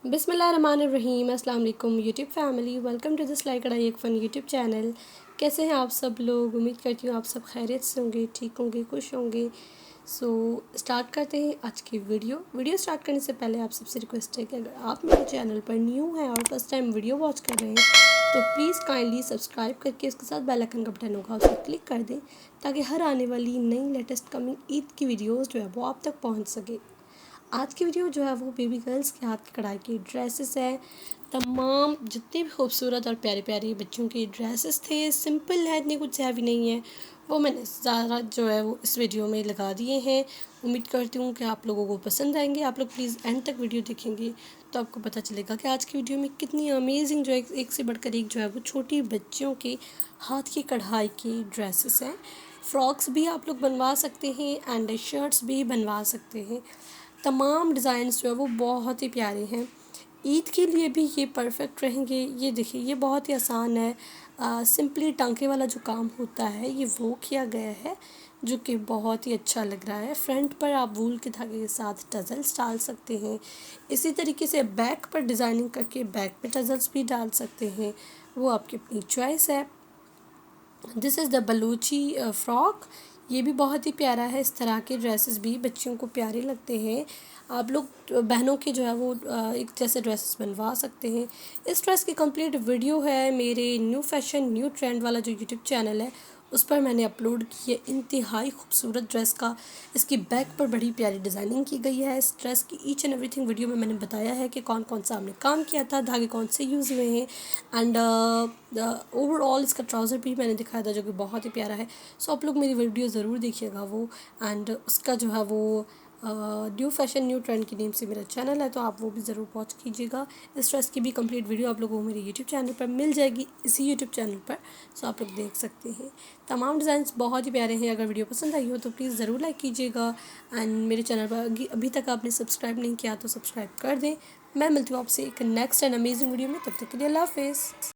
बिस्मिल्लाहिर्रहमानिर्रहीम। अस्सलाम वालेकुम YouTube family, welcome to the सिलाई कढ़ाई एक फ़न यूट्यूब चैनल। कैसे हैं आप सब लोग? उम्मीद करती हूँ आप सब खैरियत से होंगे, ठीक होंगे, खुश होंगे। स्टार्ट करते हैं आज की वीडियो स्टार्ट करने से पहले आप सबसे रिक्वेस्ट है कि अगर आप मेरे चैनल पर न्यू हैं और फर्स्ट टाइम वीडियो वॉच कर रहे हैं तो प्लीज़ काइंडली सब्सक्राइब करके उसके साथ बेल आइकन का बटन होगा उस पर क्लिक कर दें ताकि हर आने वाली नई लेटेस्ट कमिंग ईद की वीडियोज़ जो है वो आप तक पहुँच सके। आज की वीडियो जो है वो बेबी गर्ल्स के हाथ की कढ़ाई की ड्रेसेस है। तमाम जितने भी खूबसूरत और प्यारे प्यारे बच्चों के ड्रेसेस थे, सिंपल है, इतनी कुछ हैवी नहीं है, वो मैंने ज़्यादा जो है वो इस वीडियो में लगा दिए हैं। उम्मीद करती हूँ कि आप लोगों को पसंद आएंगे। आप लोग प्लीज़ एंड तक वीडियो देखेंगे तो आपको पता चलेगा कि आज की वीडियो में कितनी अमेजिंग जो है एक से बढ़कर एक जो है वो छोटी बच्चियों के हाथ की कढ़ाई की ड्रेसेस हैं। फ्रॉक्स भी आप लोग बनवा सकते हैं एंड शर्ट्स भी बनवा सकते हैं। तमाम डिज़ाइंस जो है वो बहुत ही प्यारे हैं। ईद के लिए भी ये परफेक्ट रहेंगे। ये देखिए, ये बहुत ही आसान है। सिंपली टांके वाला जो काम होता है ये वो किया गया है, जो कि बहुत ही अच्छा लग रहा है। फ्रंट पर आप वूल के धागे के साथ टजल्स डाल सकते हैं। इसी तरीके से बैक पर डिज़ाइनिंग करके बैक पे टजल्स भी डाल सकते हैं, वो आपकी अपनी चॉइस है। This is the Balochi frock. ये भी बहुत ही प्यारा है। इस तरह के ड्रेसेस भी बच्चियों को प्यारे लगते हैं। आप लोग बहनों के जो है वो एक जैसे ड्रेसेस बनवा सकते हैं। इस ड्रेस की कंप्लीट वीडियो है मेरे न्यू फैशन न्यू ट्रेंड वाला जो यूट्यूब चैनल है उस पर मैंने अपलोड की है। इंतहाई खूबसूरत ड्रेस का इसकी बैक पर बड़ी प्यारी डिज़ाइनिंग की गई है। इस ड्रेस की ईच एंड एवरीथिंग वीडियो में मैंने बताया है कि कौन कौन सा हमने काम किया था, धागे कौन से यूज़ हुए हैं एंड ओवरऑल इसका ट्राउज़र भी मैंने दिखाया था जो कि बहुत ही प्यारा है। आप लोग मेरी वीडियो ज़रूर देखिएगा वो। एंड उसका जो है वो न्यू फैशन न्यू ट्रेंड की नेम से मेरा चैनल है, तो आप वो भी ज़रूर वॉच कीजिएगा। इस ड्रेस की भी कंप्लीट वीडियो आप लोगों को मेरे यूट्यूब चैनल पर मिल जाएगी, इसी यूट्यूब चैनल पर। आप लोग देख सकते हैं। तमाम डिज़ाइंस बहुत ही प्यारे हैं। अगर वीडियो पसंद आई हो तो प्लीज़ ज़रूर लाइक कीजिएगा एंड मेरे चैनल पर अभी तक आपने सब्सक्राइब नहीं किया तो सब्सक्राइब कर दें। मैं मिलती हूँ आपसे एक नेक्स्ट एंड अमेजिंग वीडियो में। तब तक के लिए अल्लाह हाफ़िज़।